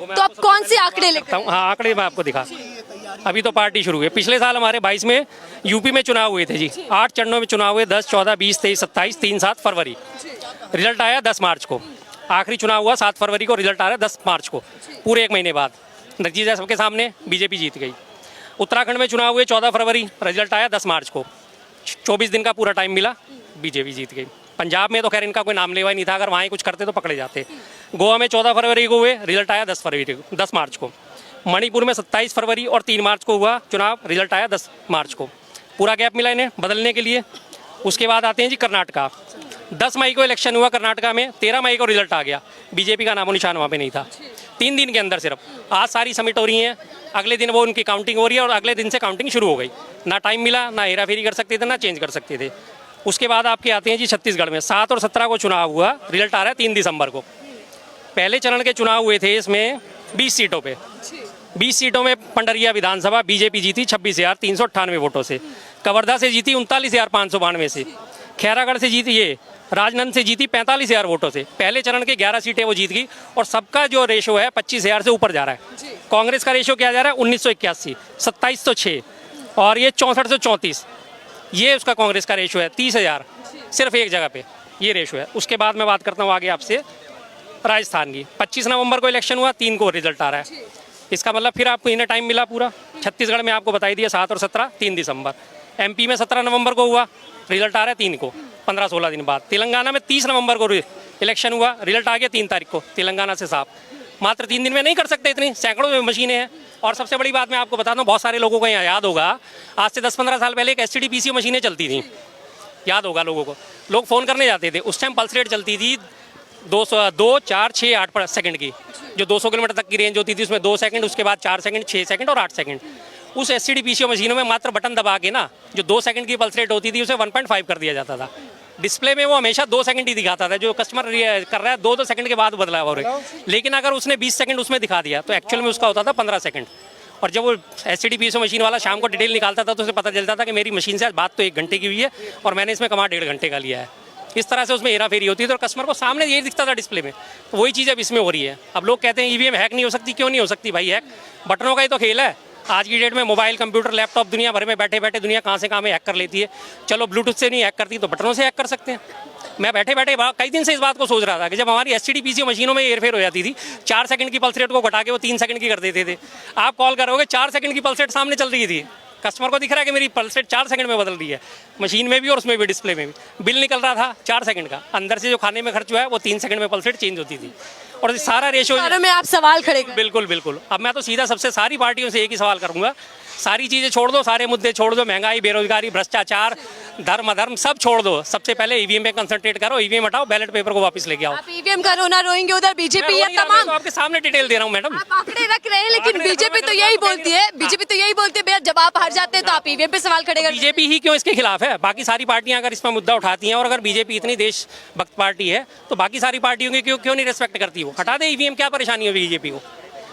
तो अब कौन से आंकड़े लेकर? हाँ, आंकड़े मैं आपको दिखा। अभी तो पार्टी शुरू हुई है। पिछले साल हमारे 22 में यूपी में चुनाव हुए थे जी। 8 चरणों में चुनाव हुए, 10, 14, 20, 23, 27, 3, 7 फरवरी। रिजल्ट आया 10 मार्च को। आखिरी चुनाव हुआ 7 फरवरी को, रिजल्ट आ रहा है 10 मार्च को, पूरे 1 महीने बाद। नतीजा सबके सामने, बीजेपी जीत गई। उत्तराखंड में चुनाव हुए 14 फरवरी, रिजल्ट आया 10 मार्च को। 24 दिन का पूरा टाइम मिला, बीजेपी जीत गई। पंजाब में तो खैर इनका कोई नाम लेवा ही नहीं था, अगर वहाँ ही कुछ करते तो पकड़े जाते। गोवा में 14 फरवरी को हुए, रिजल्ट आया 10 मार्च को। मणिपुर में 27 फरवरी और 3 मार्च को हुआ चुनाव, रिजल्ट आया 10 मार्च को। पूरा गैप मिला इन्हें बदलने के लिए। उसके बाद आते हैं जी कर्नाटका। 10 मई को इलेक्शन हुआ कर्नाटका में, 13 मई को रिजल्ट आ गया। बीजेपी का नामो निशान वहाँ पे नहीं था। 3 दिन के अंदर सिर्फ। आज सारी सबमिट हो रही हैं, अगले दिन वो उनकी काउंटिंग हो रही है और अगले दिन से काउंटिंग शुरू हो गई। ना टाइम मिला, ना हेरा फेरी कर सकते थे, ना चेंज कर सकते थे। उसके बाद आपके आते हैं जी छत्तीसगढ़ में। 7 और 17 को चुनाव हुआ, रिजल्ट आ रहा है 3 दिसंबर को। पहले चरण के चुनाव हुए थे इसमें 20 सीटों पे। 20 सीटों में पंडरिया विधानसभा बीजेपी जीती 26,398 वोटों से। कवर्धा से जीती 39,592 से। खैरागढ़ से जीती ये राजनंद से जीती 45,000 वोटों से। पहले चरण के 11 सीटें वो जीत गई और सबका जो रेशो है 25,000 से ऊपर जा रहा है। कांग्रेस का रेशो क्या जा रहा है 1981, 2706 और ये 6434। ये उसका कांग्रेस का रेशो है 30,000 सिर्फ एक जगह पे, ये रेशो है। उसके बाद मैं बात करता हूँ आगे आपसे राजस्थान की। 25 नवंबर को इलेक्शन हुआ, 3 को रिजल्ट आ रहा है। इसका मतलब फिर आपको इन्हें टाइम मिला पूरा। छत्तीसगढ़ में आपको बताई दिया 7 और 17, 3 दिसंबर। एमपी में 17 नवंबर को हुआ, रिजल्ट आ रहा है 3 को, 15-16 दिन बाद। तेलंगाना में 30 नवंबर को इलेक्शन हुआ, रिजल्ट आ गया 3 तारीख को, तेलंगाना से साफ। मात्र 3 दिन में नहीं कर सकते इतनी, सैकड़ों मशीनें हैं। और सबसे बड़ी बात मैं आपको बताता हूँ, बहुत सारे लोगों को यहाँ याद होगा, आज से 10-15 साल पहले एक STD-PCO मशीनें चलती थी, याद होगा लोगों को। लोग फ़ोन करने जाते थे, उस टाइम पल्स रेट चलती थी 2, 4, 6, 8 सेकंड की। जो 200 किलोमीटर तक की रेंज होती थी उसमें 2 सेकंड, उसके बाद 4 सेकंड, 6 सेकंड और 8 सेकंड। उस STD-PCO मशीनों में मात्र बटन दबा के ना, जो 2 सेकंड की पल्स रेट होती थी उसे 1.5 कर दिया जाता था। डिस्प्ले में वो हमेशा 2 सेकंड ही दिखाता था। जो कस्टमर कर रहा है 2 सेकंड के बाद बदलाव हो रहा है। लेकिन अगर उसने 20 सेकंड उसमें दिखा दिया तो एक्चुअल में उसका होता था 15 सेकंड। और जब वो STD-PCO मशीन वाला शाम को डिटेल निकालता था तो उसे पता चलता था कि मेरी मशीन से आज बात तो 1 घंटे की हुई है और मैंने इसमें कमा 1.5 घंटे का लिया है। इस तरह से उसमें हेरा फेरी होती थी और कस्टमर को सामने ये दिखता था डिस्प्ले में। तो वही चीज़ अब इसमें हो रही है। अब लोग कहते हैं EVM हैक नहीं हो सकती, क्यों नहीं हो सकती भाई हैक? बटनों का ही तो खेल है। आज की डेट में मोबाइल, कंप्यूटर, लैपटॉप दुनिया भर में बैठे बैठे दुनिया कहाँ से कहाँ में हैक कर लेती है। चलो ब्लूटूथ से नहीं हैक करती तो बटनों से हैक कर सकते हैं। मैं बैठे बैठे कई दिन से इस बात को सोच रहा था कि जब हमारी STD-PCO मशीनों में हेरफेर हो जाती थी, 4 सेकंड की पल्स रेट को घटा के वो 3 सेकंड की कर देते थे। आप कॉल करोगे 4 सेकंड की पल्स रेट सामने चल रही थी, कस्टमर को दिख रहा है कि मेरी पल्स रेट 4 सेकंड में बदल रही है, मशीन में भी और उसमें भी, डिस्प्ले में भी। बिल निकल रहा था 4 सेकंड का, अंदर से जो खाने में खर्च हुआ है वो 3 सेकंड में पल्स रेट चेंज होती थी। और सारा रेशो में आप सवाल खड़े कर। बिल्कुल बिल्कुल। अब मैं तो सीधा सबसे सारी पार्टियों से एक ही सवाल करूंगा, सारी चीज़ें छोड़ दो, सारे मुद्दे छोड़ दो, महंगाई, बेरोजगारी, भ्रष्टाचार, धर्म अधर्म सब छोड़ दो। सबसे पहले EVM पे कंसंट्रेट करो, EVM हटाओ, बैलेट पेपर को वापस लेके आओ। आप EVM का रोना रोएंगे, उधर बीजेपी या तमाम। तो आपके सामने डिटेल दे रहा हूँ मैडम। आप आंकड़े रख रहे हैं, लेकिन बीजेपी तो यही बोलती है, भैया जब आप हार जाते हैं तो आप EVM पे सवाल खड़े कर। बीजेपी ही क्यों इसके खिलाफ है? बाकी सारी पार्टियां अगर इसमें मुद्दा उठाती हैं और अगर बीजेपी इतनी देशभक्त पार्टी है तो बाकी सारी पार्टियों की क्यों नहीं रिस्पेक्ट करती? वो हटा दे EVM, क्या परेशानी है बीजेपी को?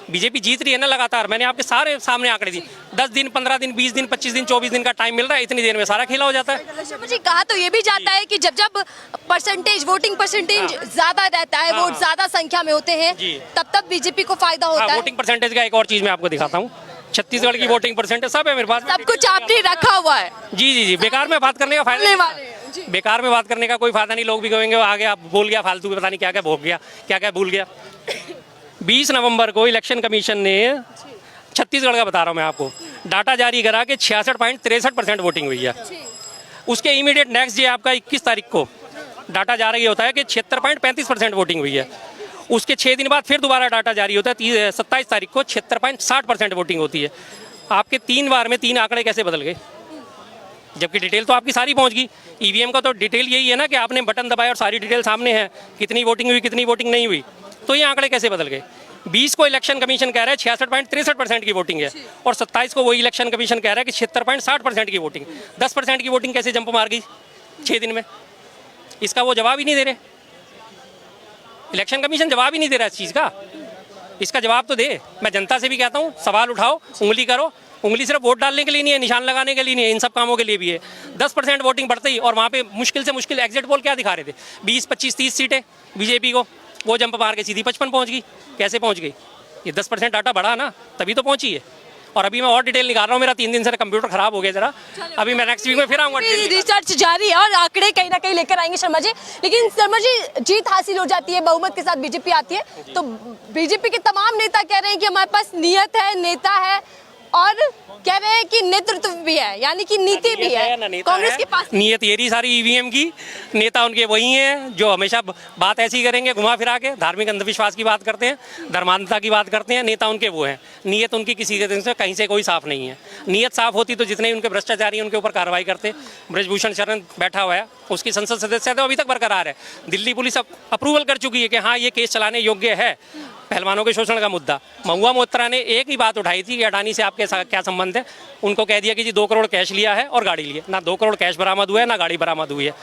बीजेपी जीत रही है ना लगातार। मैंने आपके सारे सामने आंकड़े दी, 10 दिन, 15 दिन, 20 दिन, 25 दिन, 24 दिन का टाइम मिल रहा है, इतनी देर में सारा खेला हो जाता है। मुझे कहा तो ये भी जाता है कि जब जब परसेंटेज, वोटिंग परसेंटेज ज्यादा रहता है, वोट ज्यादा संख्या में होते हैं, तब बीजेपी को फायदा होता है। वोटिंग परसेंटेज का एक और चीज मैं आपको दिखाता हूँ। छत्तीसगढ़ की वोटिंग परसेंटेज सब है मेरे पास, सब कुछ आपने रखा हुआ है। जी। बेकार में बात करने का फायदा नहीं, बेकार में बात करने का कोई फायदा नहीं। लोग भी कहेंगे आगे आप बोल गया फालतू, पता नहीं क्या क्या भोग गया, क्या क्या भूल गया। 20 नवंबर को इलेक्शन कमीशन ने, छत्तीसगढ़ का बता रहा हूँ मैं आपको, डाटा जारी करा कि 66.63% वोटिंग हुई है। उसके इमीडिएट नेक्स्ट डे आपका 21 तारीख को डाटा जारी होता है कि 76.35% वोटिंग हुई है। उसके 6 दिन बाद फिर दोबारा डाटा जारी होता है 27 तारीख को, 76.60% वोटिंग होती है। आपके 3 बार में 3 आंकड़े कैसे बदल गए? जबकि डिटेल तो आपकी सारी पहुंच गई। EVM का तो डिटेल यही है ना कि आपने बटन दबाया और सारी डिटेल सामने है, कितनी वोटिंग हुई, कितनी वोटिंग नहीं हुई। तो ये आंकड़े कैसे बदल गए? 20 को इलेक्शन कमीशन कह रहा है 66.63% की वोटिंग है और 27 को वही इलेक्शन कमीशन कह रहा है कि 76.60% की वोटिंग। 10% की वोटिंग कैसे जंप मार गई 6 दिन में? इसका वो जवाब ही नहीं दे रहे। इलेक्शन कमीशन जवाब ही नहीं दे रहा इस चीज़ का। इसका जवाब तो दे। मैं जनता से भी कहता हूँ, सवाल उठाओ, उंगली करो। उंगली सिर्फ वोट डालने के लिए नहीं है, निशान लगाने के लिए नहीं है, इन सब कामों के लिए भी है। 10% वोटिंग बढ़ती और वहाँ पे मुश्किल से मुश्किल एग्जिट पोल क्या दिखा रहे थे? 20, 25, 30 सीटें बीजेपी को, वो जंप मार के सीधी 55 पहुँच गई। कैसे पहुँच गई? ये 10% डाटा बढ़ा ना, तभी तो पहुंची है। और अभी मैं और डिटेल निकाल रहा हूँ, मेरा 3 दिन से कंप्यूटर खराब हो गया जरा, अभी मैं नेक्स्ट वीक में फिर आऊँगा। रिसर्च जारी है और आंकड़े कहीं ना कहीं लेकर आएंगे शर्मा जी। लेकिन शर्मा जी, जीत हासिल हो जाती है, बहुमत के साथ बीजेपी आती है, तो बीजेपी के तमाम नेता कह रहे हैं कि हमारे पास नियत है, नेता है, और कह रहे हैं कि नेतृत्व भी है, यानी कि नीति भी है। कांग्रेस के पास नियत ये रही सारी ईवीएम की, नेता उनके वही हैं जो हमेशा बात ऐसी करेंगे घुमा फिरा के, धार्मिक अंधविश्वास की बात करते हैं, धर्मांधता की बात करते हैं, नेता उनके वो हैं। नियत उनकी किसी के दिन से कहीं से कोई साफ नहीं है। नियत साफ होती तो जितने उनके भ्रष्टाचारी हैं उनके ऊपर कार्रवाई करते। ब्रजभूषण शरण बैठा हुआ है, उसकी संसद सदस्य तो अभी तक बरकरार है। दिल्ली पुलिस अप्रूवल कर चुकी है कि हाँ ये केस चलाने योग्य है, पहलवानों के शोषण का मुद्दा। महुआ मोत्रा ने एक ही बात उठाई थी कि अडानी से आपके क्या संबंध है, उनको कह दिया कि जी 2 करोड़ कैश लिया है और गाड़ी ली है। ना 2 करोड़ कैश बरामद हुआ है, ना गाड़ी बरामद हुई है।